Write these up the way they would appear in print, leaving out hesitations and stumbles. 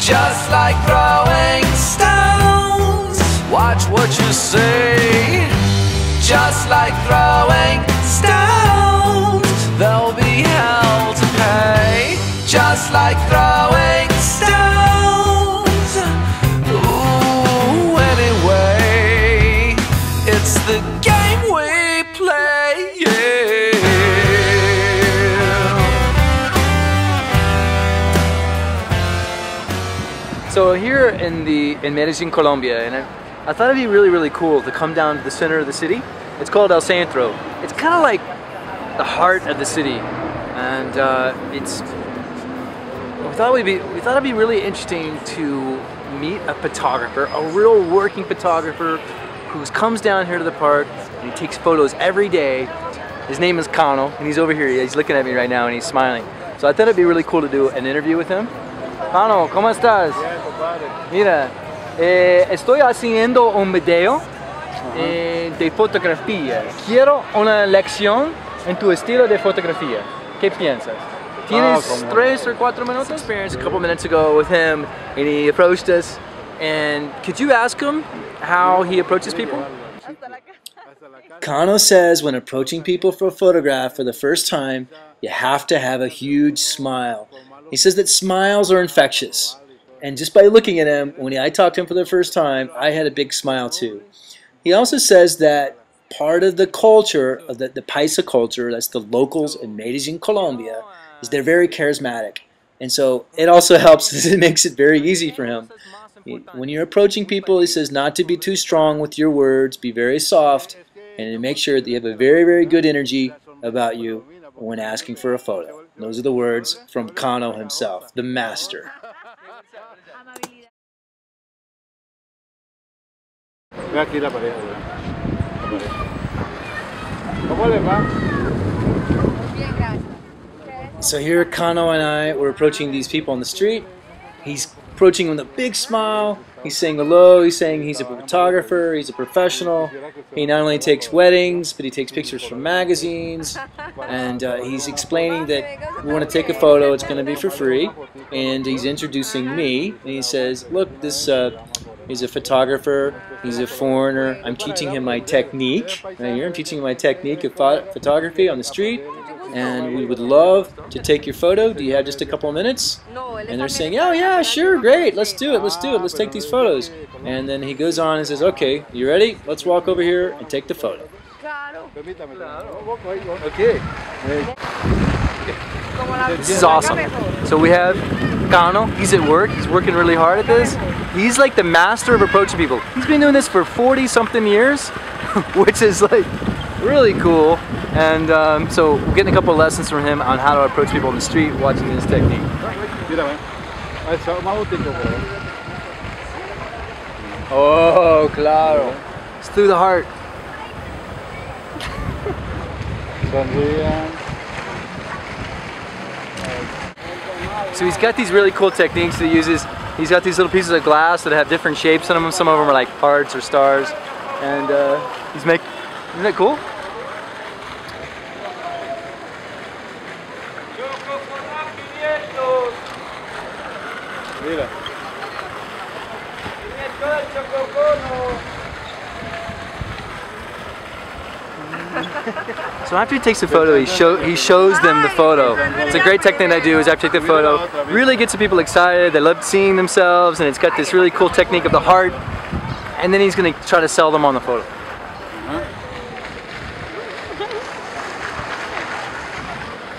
just like throwing stones. Watch what you say, just like throwing stones. There'll be hell to pay, just like throwing stones. Ooh, anyway, it's the game we play, yeah. So here in Medellin, Colombia, and I thought it'd be really cool to come down to the center of the city. It's called El Centro. It's kind of like the heart of the city, and we thought it'd be really interesting to meet a photographer, a real working photographer who comes down here to the park and he takes photos every day. His name is Cano, and he's over here. He's looking at me right now and he's smiling. So I thought it'd be really cool to do an interview with him. Cano, ¿cómo estás? Mira, estoy haciendo un video de fotografía. Quiero una lección en tu estilo de fotografía. ¿Qué piensas? Tienes 3 or 4 minutes? Experience a couple minutes ago with him, and he approached us. And could you ask him how he approaches people? Cano says when approaching people for a photograph for the first time, you have to have a huge smile. He says that smiles are infectious. And just by looking at him, when I talked to him for the first time, I had a big smile too. He also says that part of the culture, of the Paisa culture, that's the locals in Medellin, Colombia, is they're very charismatic. And so it also helps, it makes it very easy for him. When you're approaching people, he says not to be too strong with your words, be very soft, and to make sure that you have a very good energy about you when asking for a photo. And those are the words from Cano himself, the master. So here Cano and I were approaching these people on the street. He's approaching with a big smile. He's saying hello. He's saying he's a photographer. He's a professional. He not only takes weddings, but he takes pictures from magazines. And he's explaining that we want to take a photo. It's going to be for free. And he's introducing me. And he says, look, this he's a photographer. He's a foreigner. I'm teaching him my technique. Right here, I'm teaching him my technique of photography on the street. And we would love to take your photo. Do you have just a couple of minutes? And they're saying, oh yeah, sure, great, let's do it, let's take these photos. And then he goes on and says, okay, you ready? Let's walk over here and take the photo. Okay. This is awesome. So we have Cano, he's at work, he's working really hard at this. He's like the master of approaching people. He's been doing this for 40-something years, which is like really cool. And so we're getting a couple of lessons from him on how to approach people on the street, watching his technique. Oh, claro. It's through the heart. So he's got these really cool techniques that he uses. He's got these little pieces of glass that have different shapes on them. Some of them are like hearts or stars. And he's making, isn't that cool? So after he takes the photo, he shows them the photo. It's a great technique I do is after I take the photo, really gets the people excited, they love seeing themselves, and it's got this really cool technique of the heart, and then he's going to try to sell them on the photo.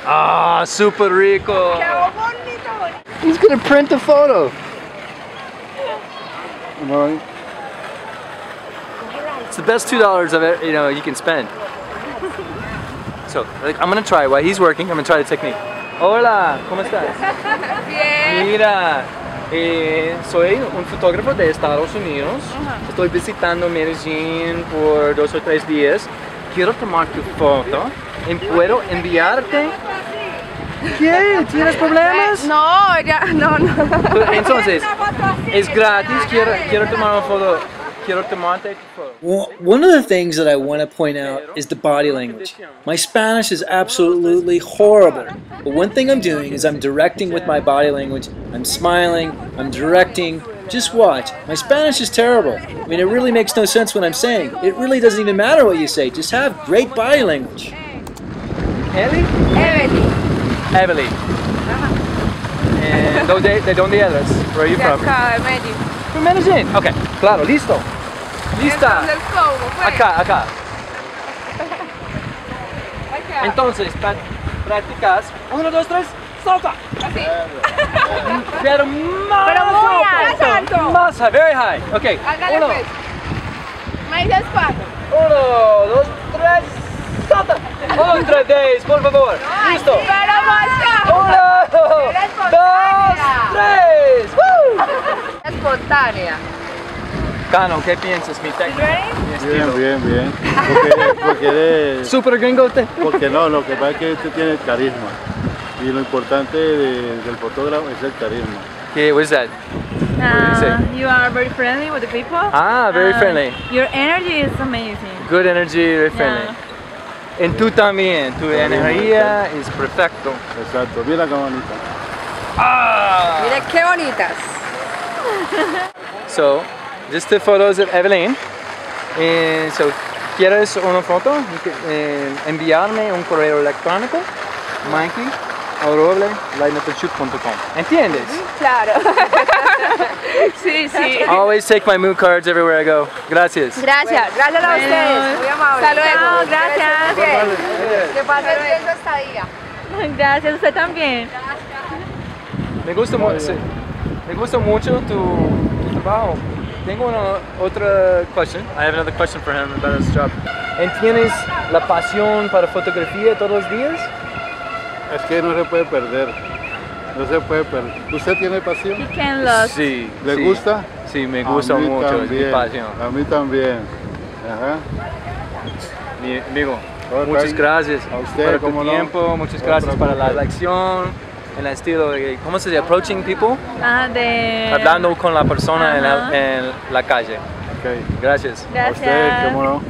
Ah, super rico! He's going to print the photo! It's the best $2 you can spend. So, I'm gonna try while he's working. I'm gonna try the technique. Hola, ¿cómo estás? Bien. Mira, soy un fotógrafo de Estados Unidos. Estoy visitando Medellín por 2 o 3 días. Quiero tomar tu foto. ¿Puedo enviarte? ¿Qué? ¿Tienes problemas? No, ya, no. Entonces, es gratis. Quiero tomar una foto. quiero tomarte tu foto. Well, one of the things that I want to point out is the body language. My Spanish is absolutely horrible. But one thing I'm doing is I'm directing with my body language. I'm smiling, I'm directing. Just watch. My Spanish is terrible. I mean, it really makes no sense what I'm saying. It really doesn't even matter what you say. Just have great body language. Ellie? Evelyn. And ¿de dónde eres? Where are you from? From Medellín. Okay, claro, listo. Lista. Acá. Entonces, practicas. 1, 2, 3, salta. Así. Pero más alto. Más high, very high. Okay. Hágale pues. Me dices 4. 1, 2, 3, salta. Otra vez, por favor. Listo. Pero más 1, 2, 3. ¡Woo! Espontánea. Cano, ¿qué piensas? Mi técnica. Bien. Porque eres... Super gringote. Porque no, lo que pasa es que tú tienes carisma. Y lo importante del fotógrafo es el carisma. Okay, what is that? You are very friendly with the people. Ah, very friendly. Your energy is amazing. Good energy, very friendly. En tú también, tu energía es perfecto. Exacto, mira qué bonita. Ah! Mira qué bonitas. So, just the photos of Evelyn. And so, ¿quieres una foto? Enviarme un correo electrónico. Mikey@lightnettheshoot.com. ¿Entiendes? Claro. Sí. Always take my mood cards everywhere I go. Gracias. Gracias a ustedes. Muy amable. Hasta luego, gracias. Que pasen bien su estadía. Gracias, usted también. Me gusta mucho tu trabajo. Tengo otra question. I have another question for him about his job. ¿Tienes la pasión para fotografía todos los días? Es que no se puede perder. No se puede perder. ¿Usted tiene pasión? You can love. Sí. ¿Le gusta? Sí, me gusta mucho, también, es mi pasión. A mí también. Ajá. Mi amigo, muchas gracias a usted, por tu cómo no. tiempo, muchas gracias para la lección, el estilo de, ¿cómo se dice? Approaching people. Hablando con la persona en la calle. Okay. Gracias. A usted, cómo no.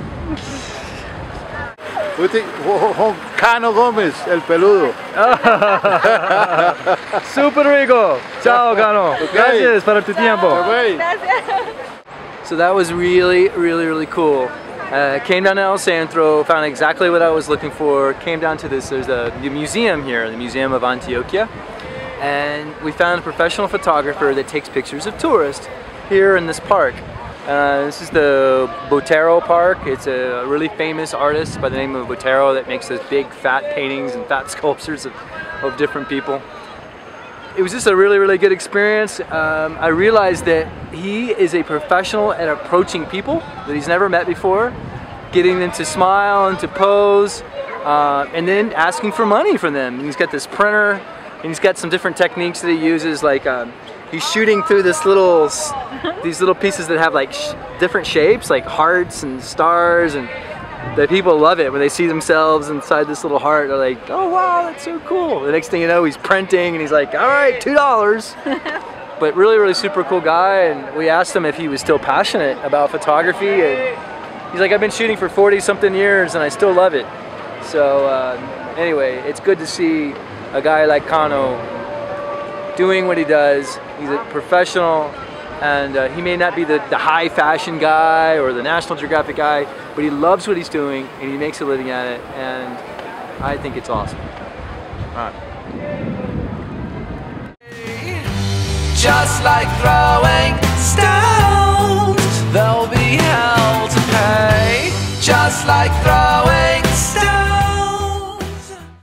Cano Gómez, el peludo. Super rico. Chao, Cano. Gracias por tu tiempo. So that was really cool. Came down to El Centro, found exactly what I was looking for. Came down to this, there's the museum here, the Museum of Antioquia. And we found a professional photographer that takes pictures of tourists here in this park. This is the Botero Park. It's a really famous artist by the name of Botero that makes those big fat paintings and fat sculptures of different people. It was just a really good experience. I realized that he is a professional at approaching people that he's never met before, getting them to smile and to pose, and then asking for money from them. And he's got this printer, and he's got some different techniques that he uses, like he's shooting through these little pieces that have like different shapes, like hearts and stars, and the people love it when they see themselves inside this little heart. They're like, oh wow, that's so cool. The next thing you know, he's printing and he's like, all right, $2. But really super cool guy. And we asked him if he was still passionate about photography, and he's like, I've been shooting for 40-something years and I still love it. So anyway, it's good to see a guy like Cano doing what he does. He's a professional, and he may not be the high fashion guy or the National Geographic guy, but he loves what he's doing and he makes a living at it, and I think it's awesome. All right. Just like throwing stones, there'll be hell to pay. Just like throwing